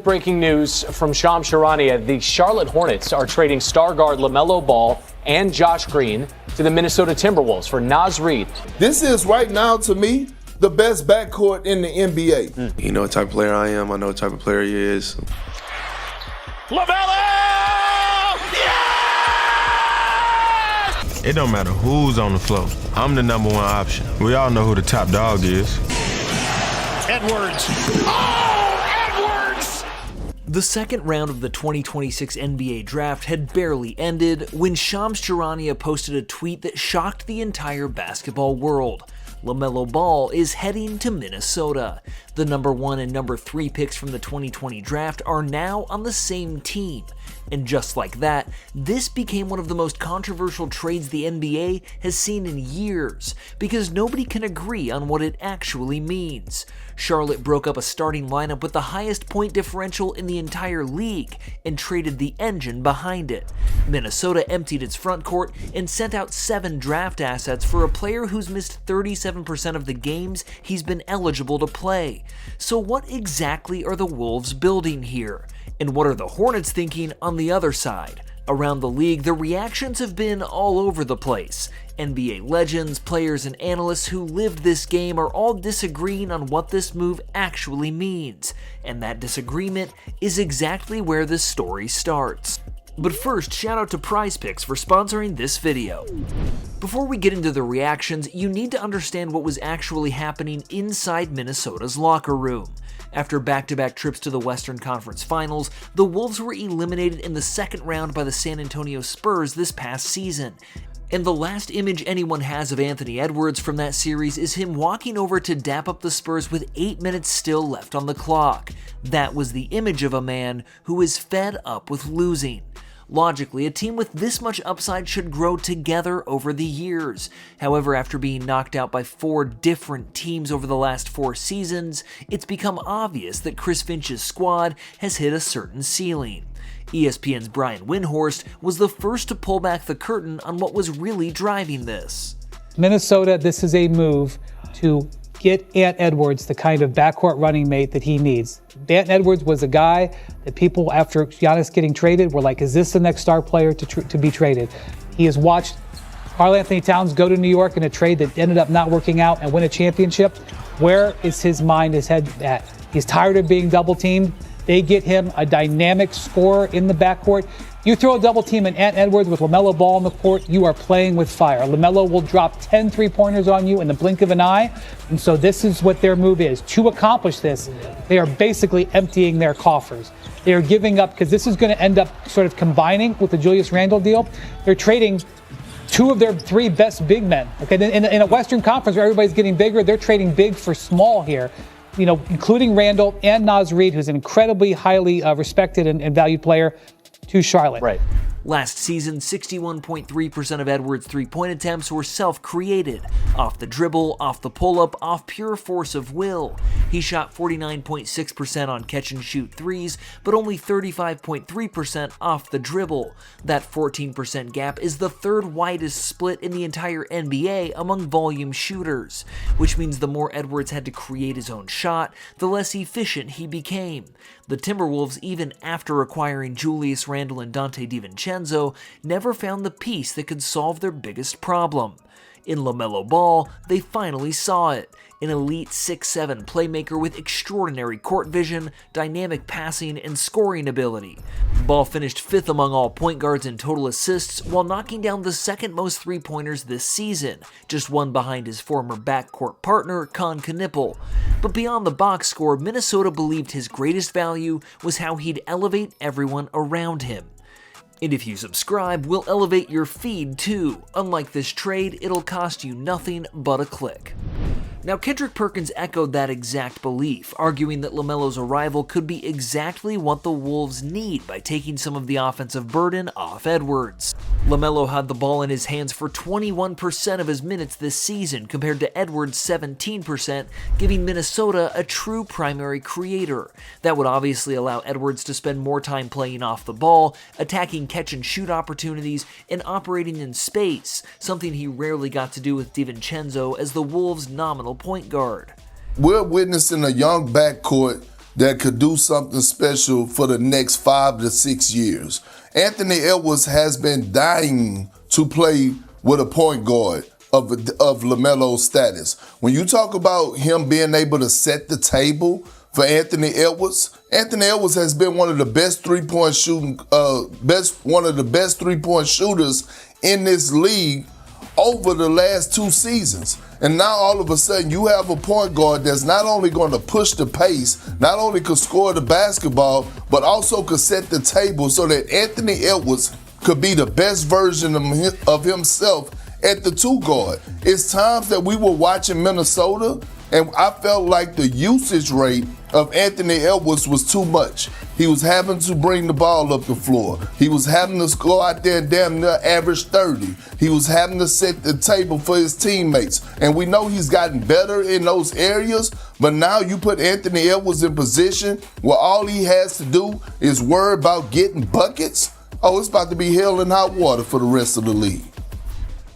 breaking news from Shams Charania. The Charlotte Hornets are trading star guard LaMelo Ball and Josh Green to the Minnesota Timberwolves for Naz Reid. This is right now, to me, the best backcourt in the NBA. You know what type of player I am. I know what type of player he is. LaMelo! Yes! It don't matter who's on the floor. I'm the number one option. We all know who the top dog is. Edwards. Oh, Edwards! The second round of the 2026 NBA draft had barely ended when Shams Charania posted a tweet that shocked the entire basketball world. LaMelo Ball is heading to Minnesota. The number 1 and number 3 picks from the 2020 draft are now on the same team. And just like that, this became one of the most controversial trades the NBA has seen in years, because nobody can agree on what it actually means. Charlotte broke up a starting lineup with the highest point differential in the entire league and traded the engine behind it. Minnesota emptied its front court and sent out 7 draft assets for a player who's missed 37% of the games he's been eligible to play. So what exactly are the Wolves building here? And what are the Hornets thinking on the other side? Around the league, the reactions have been all over the place. NBA legends, players, and analysts who lived this game are all disagreeing on what this move actually means. And that disagreement is exactly where this story starts. But first, shout out to PrizePicks for sponsoring this video. Before we get into the reactions, you need to understand what was actually happening inside Minnesota's locker room. After back-to-back trips to the Western Conference Finals, the Wolves were eliminated in the second round by the San Antonio Spurs this past season. And the last image anyone has of Anthony Edwards from that series is him walking over to dap up the Spurs with 8 minutes still left on the clock. That was the image of a man who is fed up with losing. Logically, a team with this much upside should grow together over the years. However, after being knocked out by 4 different teams over the last 4 seasons, it's become obvious that Chris Finch's squad has hit a certain ceiling. ESPN's Brian Windhorst was the first to pull back the curtain on what was really driving this. Minnesota, this is a move to get Ant Edwards the kind of backcourt running mate that he needs. Ant Edwards was a guy that people, after Giannis getting traded, were like, is this the next star player to be traded? He has watched Karl-Anthony Towns go to New York in a trade that ended up not working out and win a championship. Where is his mind, his head at? He's tired of being double teamed. They get him a dynamic scorer in the backcourt. You throw a double team in Ant Edwards with LaMelo Ball on the court, you are playing with fire. LaMelo will drop 10 3-pointers on you in the blink of an eye. And so this is what their move is. To accomplish this, they are basically emptying their coffers. They are giving up, because this is going to end up sort of combining with the Julius Randle deal. They're trading 2 of their 3 best big men. Okay, in a Western Conference where everybody's getting bigger, they're trading big for small here. You know, including Randle and Naz Reid, who's an incredibly highly respected and valued player, to Charlotte. Right. Last season, 61.3% of Edwards' three-point attempts were self-created, off the dribble, off the pull-up, off pure force of will. He shot 49.6% on catch-and-shoot threes, but only 35.3% off the dribble. That 14% gap is the 3rd widest split in the entire NBA among volume shooters, which means the more Edwards had to create his own shot, the less efficient he became. The Timberwolves, even after acquiring Julius Randle and Dante DiVincenzo, never found the piece that could solve their biggest problem. In LaMelo Ball, they finally saw it. An elite 6'7" playmaker with extraordinary court vision, dynamic passing, and scoring ability. Ball finished 5th among all point guards in total assists while knocking down the 2nd most three-pointers this season, just 1 behind his former backcourt partner, Con Knippel. But beyond the box score, Minnesota believed his greatest value was how he'd elevate everyone around him. And if you subscribe, we'll elevate your feed too. Unlike this trade, it'll cost you nothing but a click. Now, Kendrick Perkins echoed that exact belief, arguing that LaMelo's arrival could be exactly what the Wolves need by taking some of the offensive burden off Edwards. LaMelo had the ball in his hands for 21% of his minutes this season, compared to Edwards' 17%, giving Minnesota a true primary creator. That would obviously allow Edwards to spend more time playing off the ball, attacking catch-and-shoot opportunities, and operating in space, something he rarely got to do with DiVincenzo as the Wolves' nominal point guard. We're witnessing a young backcourt that could do something special for the next 5 to 6 years. Anthony Edwards has been dying to play with a point guard of LaMelo's status. When you talk about him being able to set the table for Anthony Edwards has been one of the best three-point shooters in this league over the last 2 seasons. And now all of a sudden you have a point guard that's not only going to push the pace, not only could score the basketball, but also could set the table so that Anthony Edwards could be the best version of himself at the 2 guard. It's times that we were watching Minnesota and I felt like the usage rate of Anthony Edwards was too much. He was having to bring the ball up the floor. He was having to go out there and damn near average 30. He was having to set the table for his teammates. And we know he's gotten better in those areas, but now you put Anthony Edwards in position where all he has to do is worry about getting buckets. Oh, it's about to be hell and hot water for the rest of the league.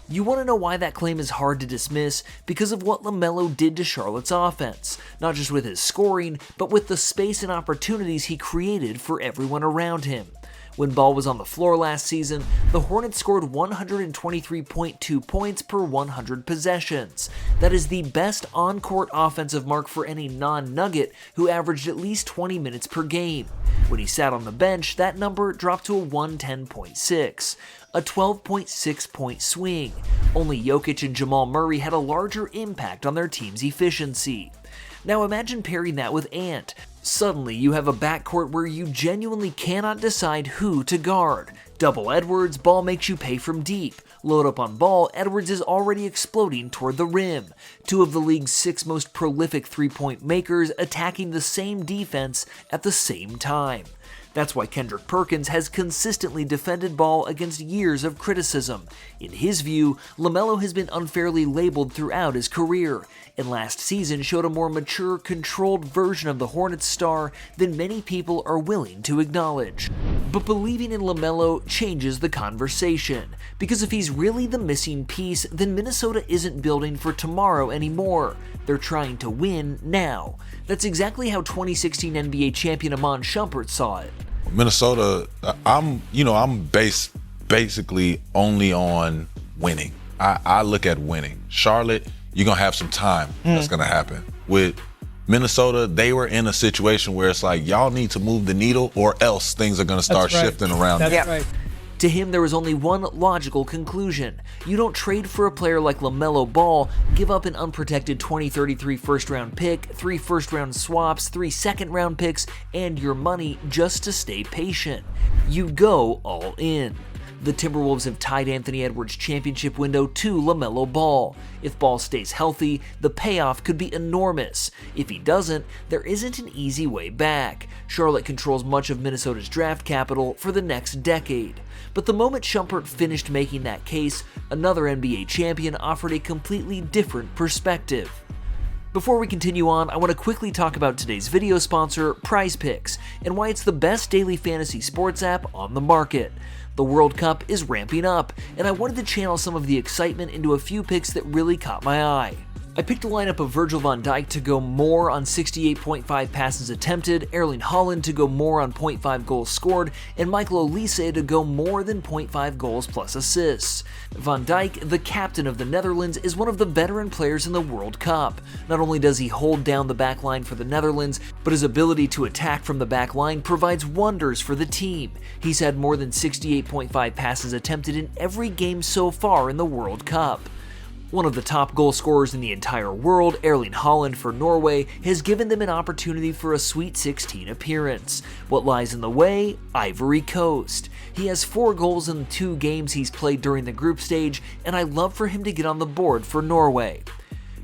You want to know why that claim is hard to dismiss? Because of what LaMelo did to Charlotte's offense. Not just with his scoring, but with the space and opportunities he created for everyone around him. When Ball was on the floor last season, the Hornets scored 123.2 points per 100 possessions. That is the best on-court offensive mark for any non-Nugget who averaged at least 20 minutes per game. When he sat on the bench, that number dropped to a 110.6. A 12.6 point swing. Only Jokic and Jamal Murray had a larger impact on their team's efficiency. Now imagine pairing that with Ant. Suddenly you have a backcourt where you genuinely cannot decide who to guard. Double Edwards, Ball makes you pay from deep. Load up on Ball, Edwards is already exploding toward the rim. 2 of the league's 6 most prolific three-point makers attacking the same defense at the same time. That's why Kendrick Perkins has consistently defended Ball against years of criticism. In his view, LaMelo has been unfairly labeled throughout his career, and last season showed a more mature, controlled version of the Hornets star than many people are willing to acknowledge. But believing in LaMelo changes the conversation, because if he's really the missing piece, then Minnesota isn't building for tomorrow anymore. They're trying to win now. That's exactly how 2016 NBA champion Iman Shumpert saw it. Minnesota, I'm basically only on winning. I look at winning. Charlotte, you're going to have some time that's going to happen. With Minnesota, they were in a situation where it's like, y'all need to move the needle or else things are going to start shifting around. That's right. To him, there was only one logical conclusion. You don't trade for a player like LaMelo Ball, give up an unprotected 2033 first-round pick, 3 first-round swaps, 3 second-round picks, and your money just to stay patient. You go all in. The Timberwolves have tied Anthony Edwards' championship window to LaMelo Ball. If Ball stays healthy, the payoff could be enormous. If he doesn't, there isn't an easy way back. Charlotte controls much of Minnesota's draft capital for the next decade. But the moment Shumpert finished making that case, another NBA champion offered a completely different perspective. Before we continue on, I want to quickly talk about today's video sponsor, Prize Picks, and why it's the best daily fantasy sports app on the market. The World Cup is ramping up, and I wanted to channel some of the excitement into a few picks that really caught my eye. I picked a lineup of Virgil van Dijk to go more on 68.5 passes attempted, Erling Haaland to go more on 0.5 goals scored, and Michael Olise to go more than 0.5 goals plus assists. Van Dijk, the captain of the Netherlands, is one of the veteran players in the World Cup. Not only does he hold down the back line for the Netherlands, but his ability to attack from the back line provides wonders for the team. He's had more than 68.5 passes attempted in every game so far in the World Cup. One of the top goal scorers in the entire world, Erling Haaland for Norway, has given them an opportunity for a Sweet 16 appearance. What lies in the way? Ivory Coast. He has 4 goals in 2 games he's played during the group stage, and I love for him to get on the board for Norway.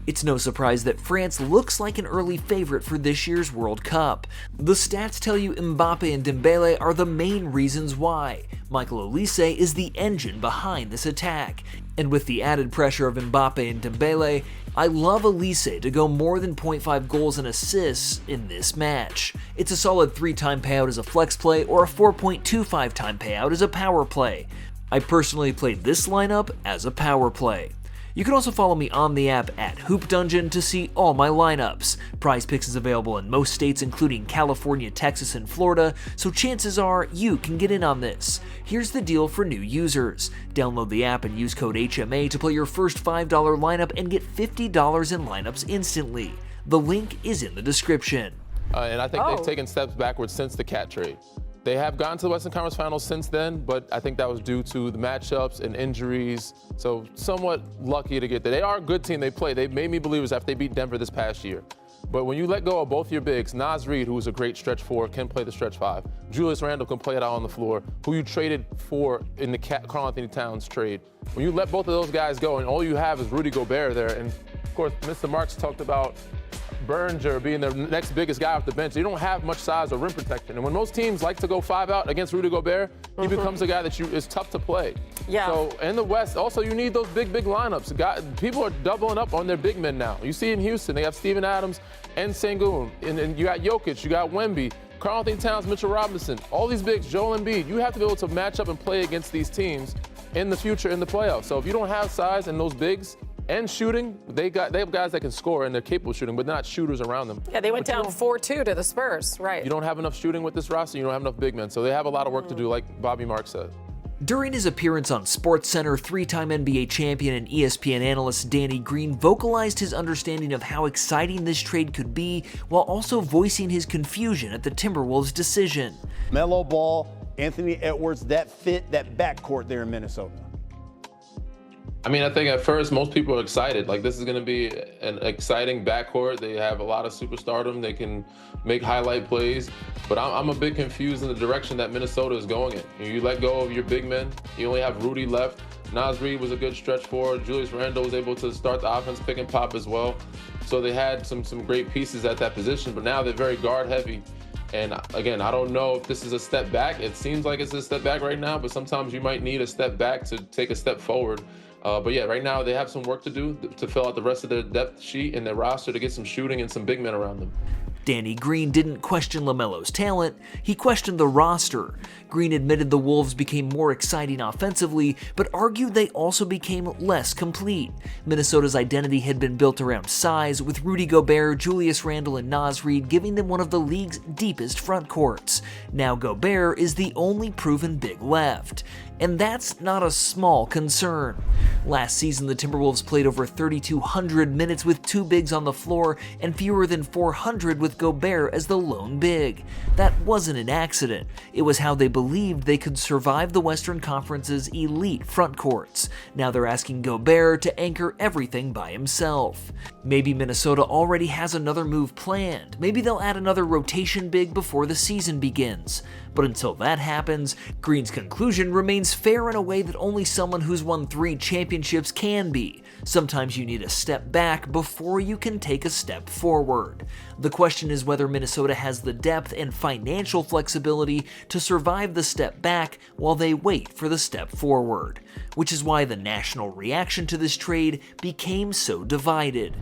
It's no surprise that France looks like an early favorite for this year's World Cup. The stats tell you Mbappe and Dembele are the main reasons why. Michael Olise is the engine behind this attack. And with the added pressure of Mbappe and Dembele, I love Olise to go more than 0.5 goals and assists in this match. It's a solid 3-time payout as a flex play or a 4.25-time payout as a power play. I personally played this lineup as a power play. You can also follow me on the app at Hoop Dungeon to see all my lineups. Prize Picks is available in most states including California, Texas, and Florida, so chances are you can get in on this. Here's the deal for new users. Download the app and use code HMA to play your first $5 lineup and get $50 in lineups instantly. The link is in the description. And I think they've taken steps backwards since the Cat trade. They have gotten to the Western Conference Finals since then, but I think that was due to the matchups and injuries. So somewhat lucky to get there. They are a good team. They play. They made me believers after they beat Denver this past year. But when you let go of both your bigs, Naz Reid, who's a great stretch 4, can play the stretch 5. Julius Randle can play it out on the floor, who you traded for in the Karl Anthony Towns trade. When you let both of those guys go and all you have is Rudy Gobert there, and of course, Mr. Marks talked about Berger being the next biggest guy off the bench. You don't have much size or rim protection. And when most teams like to go 5 out against Rudy Gobert, he becomes a guy that is tough to play. Yeah. So in the West, also you need those big lineups. People are doubling up on their big men now. You see in Houston, they have Steven Adams and Sengun. And you got Jokic, you got Wemby, Karl Anthony Towns, Mitchell Robinson, all these bigs, Joel Embiid. You have to be able to match up and play against these teams in the future in the playoffs. So if you don't have size in those bigs, and shooting, they have guys that can score and they're capable of shooting, but not shooters around them. Yeah, they went down 4-2 to the Spurs, right? You don't have enough shooting with this roster, you don't have enough big men, so they have a lot of work to do, like Bobby Marks said. During his appearance on SportsCenter, 3-time NBA champion and ESPN analyst Danny Green vocalized his understanding of how exciting this trade could be, while also voicing his confusion at the Timberwolves' decision. LaMelo Ball, Anthony Edwards, that fit, that backcourt there in Minnesota. I mean, I think at first most people are excited. Like, this is going to be an exciting backcourt. They have a lot of superstardom. They can make highlight plays. But I'm a bit confused in the direction that Minnesota is going in. You let go of your big men. You only have Rudy left. Naz Reid was a good stretch forward. Julius Randle was able to start the offense, pick and pop as well. So they had some great pieces at that position. But now they're very guard heavy. And again, I don't know if this is a step back. It seems like it's a step back right now, but sometimes you might need a step back to take a step forward. But yeah, right now they have some work to do to fill out the rest of their depth sheet and their roster to get some shooting and some big men around them. Danny Green didn't question LaMelo's talent, he questioned the roster. Green admitted the Wolves became more exciting offensively, but argued they also became less complete. Minnesota's identity had been built around size, with Rudy Gobert, Julius Randle, and Naz Reid giving them one of the league's deepest front courts. Now Gobert is the only proven big left. And that's not a small concern. Last season, the Timberwolves played over 3,200 minutes with 2 bigs on the floor and fewer than 400 with Gobert as the lone big. That wasn't an accident. It was how they believed they could survive the Western Conference's elite front courts. Now they're asking Gobert to anchor everything by himself. Maybe Minnesota already has another move planned. Maybe they'll add another rotation big before the season begins. But until that happens, Green's conclusion remains fair in a way that only someone who's won 3 championships can be. Sometimes you need a step back before you can take a step forward. The question is whether Minnesota has the depth and financial flexibility to survive the step back while they wait for the step forward, which is why the national reaction to this trade became so divided.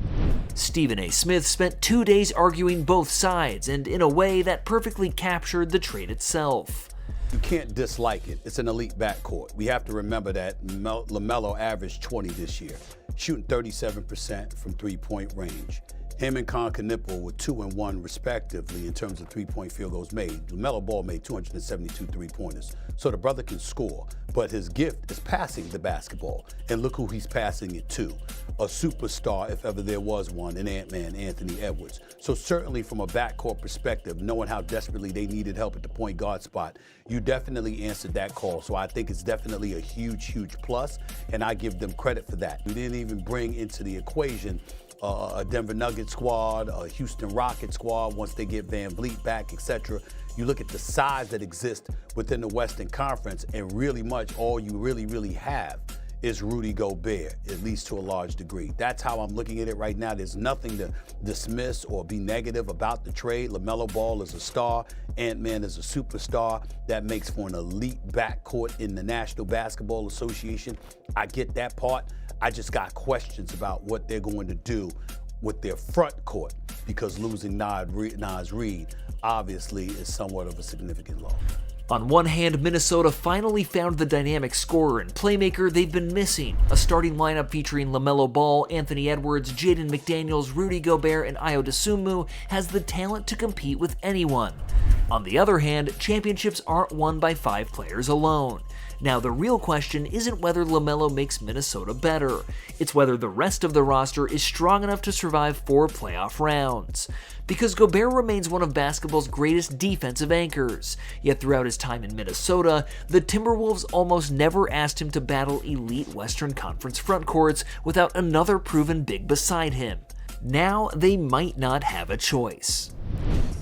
Stephen A. Smith spent 2 days arguing both sides, and in a way that perfectly captured the trade itself. You can't dislike it. It's an elite backcourt. We have to remember that LaMelo averaged 20 this year, shooting 37% from three-point range. Him and Con Knipple were 2 and 1 respectively in terms of three-point field goals made. LaMelo Ball made 272 three-pointers. So the brother can score, but his gift is passing the basketball. And look who he's passing it to. A superstar, if ever there was one, in Ant-Man, Anthony Edwards. So certainly from a backcourt perspective, knowing how desperately they needed help at the point guard spot, you definitely answered that call. So I think it's definitely a huge, huge plus, and I give them credit for that. We didn't even bring into the equation a Denver Nuggets squad, a Houston Rockets squad once they get Van Vliet back, etc. You look at the size that exists within the Western Conference, and really much all you really have is Rudy Gobert, at least to a large degree. That's how I'm looking at it right now. There's nothing to dismiss or be negative about the trade. LaMelo Ball is a star. Ant-Man is a superstar. That makes for an elite backcourt in the National Basketball Association. I get that part. I just got questions about what they're going to do with their front court, because losing Naz Reid obviously is somewhat of a significant loss. On one hand, Minnesota finally found the dynamic scorer and playmaker they've been missing. A starting lineup featuring LaMelo Ball, Anthony Edwards, Jaden McDaniels, Rudy Gobert, and Ayo Dosunmu has the talent to compete with anyone. On the other hand, championships aren't won by 5 players alone. Now, the real question isn't whether LaMelo makes Minnesota better. It's whether the rest of the roster is strong enough to survive 4 playoff rounds. Because Gobert remains one of basketball's greatest defensive anchors. Yet throughout his time in Minnesota, the Timberwolves almost never asked him to battle elite Western Conference frontcourts without another proven big beside him. Now, they might not have a choice.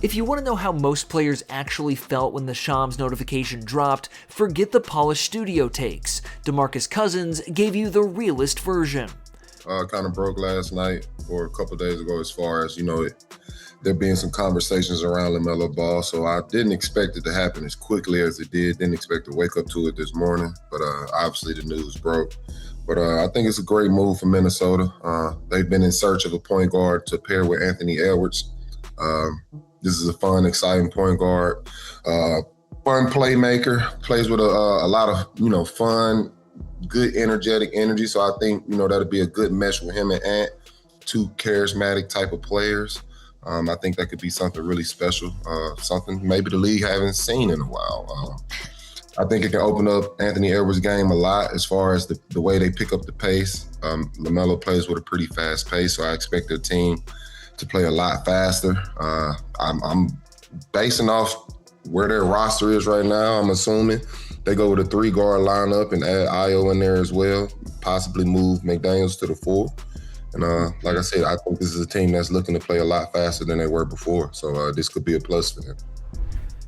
If you want to know how most players actually felt when the Shams notification dropped, forget the polished studio takes. DeMarcus Cousins gave you the realest version. Kind of broke last night or a couple days ago as far as, there being some conversations around LaMelo Ball, so I didn't expect it to happen as quickly as it did. Didn't expect to wake up to it this morning, but obviously the news broke. But I think it's a great move for Minnesota. They've been in search of a point guard to pair with Anthony Edwards. This is a fun, exciting point guard, fun playmaker, plays with a lot of, fun, good, energetic energy. So I think, that'll be a good mesh with him and Ant, 2 charismatic type of players. I think that could be something really special, something maybe the league haven't seen in a while. I think it can open up Anthony Edwards' game a lot as far as the way they pick up the pace. LaMelo plays with a pretty fast pace, so I expect their team to play a lot faster. I'm basing off where their roster is right now. I'm assuming they go with a 3-guard lineup and add Ayo in there as well, possibly move McDaniels to the 4. And like I said, I think this is a team that's looking to play a lot faster than they were before. So this could be a plus for them.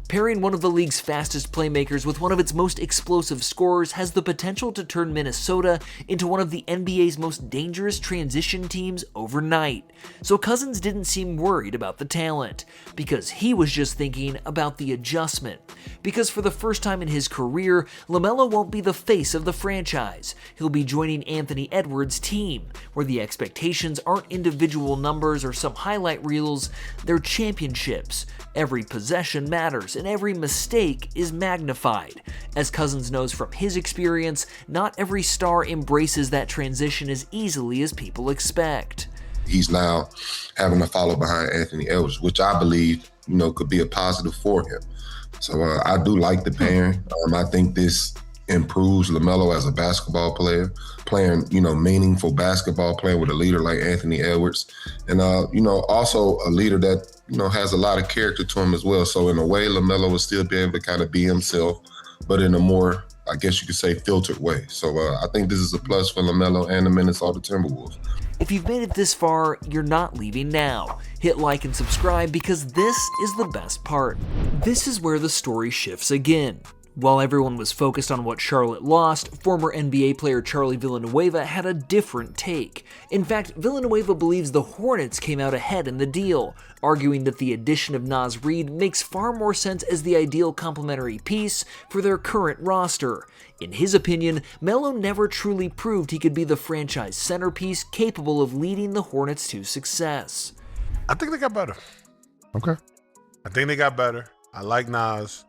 Pairing one of the league's fastest playmakers with one of its most explosive scorers has the potential to turn Minnesota into one of the NBA's most dangerous transition teams overnight. So Cousins didn't seem worried about the talent, because he was just thinking about the adjustment. Because for the first time in his career, LaMelo won't be the face of the franchise. He'll be joining Anthony Edwards' team, where the expectations aren't individual numbers or some highlight reels, they're championships. Every possession matters, and every mistake is magnified. As Cousins knows from his experience, not every star embraces that transition as easily as people expect. He's now having to follow behind Anthony Edwards, which I believe, could be a positive for him. So I do like the pairing. I think this improves LaMelo as a basketball player, playing, meaningful basketball, playing with a leader like Anthony Edwards. And, also a leader that, has a lot of character to him as well. So in a way, LaMelo will still be able to kind of be himself, but in a more, I guess you could say, filtered way. So I think this is a plus for LaMelo and the Minnesota Timberwolves. If you've made it this far, you're not leaving now. Hit like and subscribe, because this is the best part. This is where the story shifts again. While everyone was focused on what Charlotte lost, former NBA player Charlie Villanueva had a different take. In fact, Villanueva believes the Hornets came out ahead in the deal, arguing that the addition of Naz Reid makes far more sense as the ideal complementary piece for their current roster. In his opinion, Melo never truly proved he could be the franchise centerpiece capable of leading the Hornets to success. I think they got better. Okay. I think they got better. I like Naz.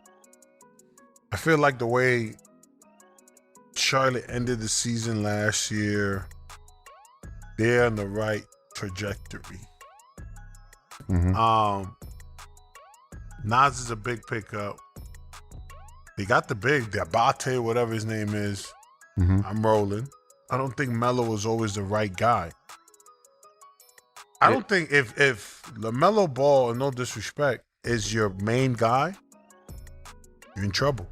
I feel like the way Charlotte ended the season last year, they're on the right trajectory. Mm-hmm. Naz is a big pickup. They got the big, the Abate, whatever his name is. Mm-hmm. I'm rolling. I don't think Melo was always the right guy. I don't think if LaMelo Ball, and no disrespect, is your main guy, you're in trouble.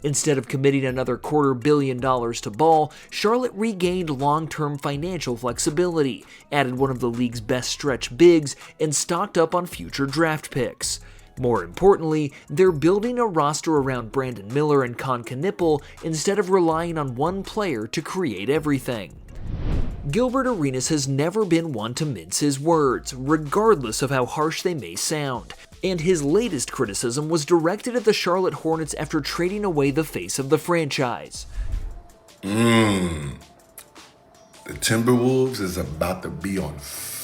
Instead of committing another $250 million to Ball, Charlotte regained long-term financial flexibility, added one of the league's best stretch bigs, and stocked up on future draft picks. More importantly, they're building a roster around Brandon Miller and Con Knipple instead of relying on one player to create everything. Gilbert Arenas has never been one to mince his words, regardless of how harsh they may sound. And his latest criticism was directed at the Charlotte Hornets after trading away the face of the franchise. The Timberwolves is about to be on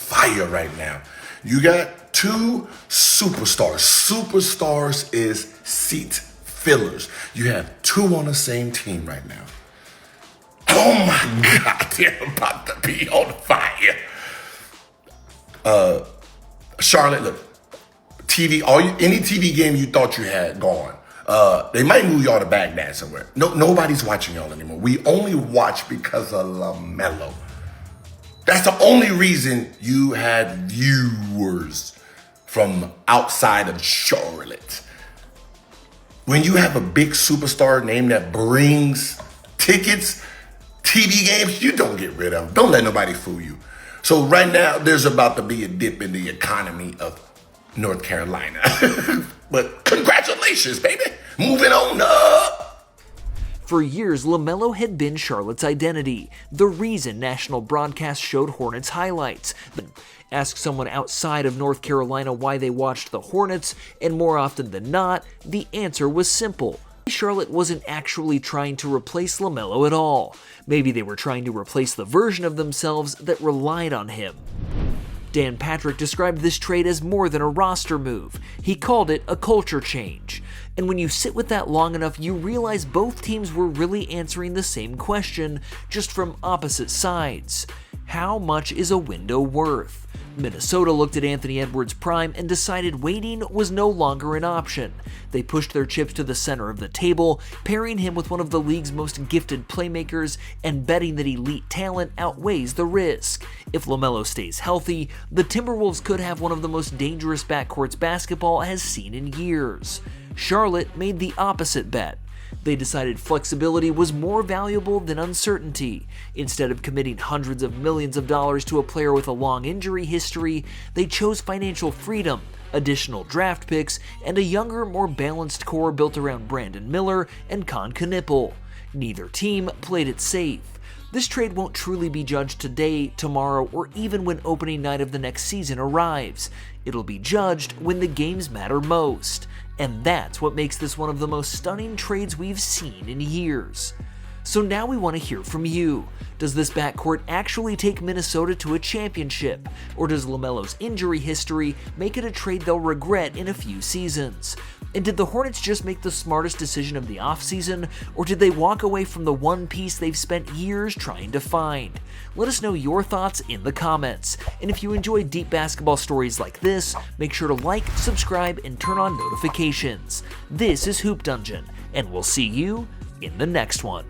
fire right now. You got two superstars. Superstars is seat fillers. You have two on the same team right now. Oh my God, they're about to be on fire. Charlotte, look, any TV game you thought you had gone. They might move y'all to Baghdad somewhere. Nobody's watching y'all anymore. We only watch because of LaMelo. That's the only reason you had viewers from outside of Charlotte. When you have a big superstar name that brings tickets, TV games, you don't get rid of them. Don't let nobody fool you. So right now, there's about to be a dip in the economy of North Carolina. But congratulations, baby. Moving on up. For years, LaMelo had been Charlotte's identity, the reason national broadcasts showed Hornets highlights. But ask someone outside of North Carolina why they watched the Hornets, and more often than not, the answer was simple. Charlotte wasn't actually trying to replace LaMelo at all. Maybe they were trying to replace the version of themselves that relied on him. Dan Patrick described this trade as more than a roster move. He called it a culture change. And when you sit with that long enough, you realize both teams were really answering the same question, just from opposite sides. How much is a window worth? Minnesota looked at Anthony Edwards' prime and decided waiting was no longer an option. They pushed their chips to the center of the table, pairing him with one of the league's most gifted playmakers and betting that elite talent outweighs the risk. If LaMelo stays healthy, the Timberwolves could have one of the most dangerous backcourts basketball has seen in years. Charlotte made the opposite bet. They decided flexibility was more valuable than uncertainty. Instead of committing hundreds of millions of dollars to a player with a long injury history, they chose financial freedom, additional draft picks, and a younger, more balanced core built around Brandon Miller and Con Knipple. Neither team played it safe. This trade won't truly be judged today, tomorrow, or even when opening night of the next season arrives. It'll be judged when the games matter most. And that's what makes this one of the most stunning trades we've seen in years. So now we want to hear from you. Does this backcourt actually take Minnesota to a championship? Or does LaMelo's injury history make it a trade they'll regret in a few seasons? And did the Hornets just make the smartest decision of the offseason, or did they walk away from the one piece they've spent years trying to find? Let us know your thoughts in the comments. And if you enjoy deep basketball stories like this, make sure to like, subscribe, and turn on notifications. This is Hoop Dungeon, and we'll see you in the next one.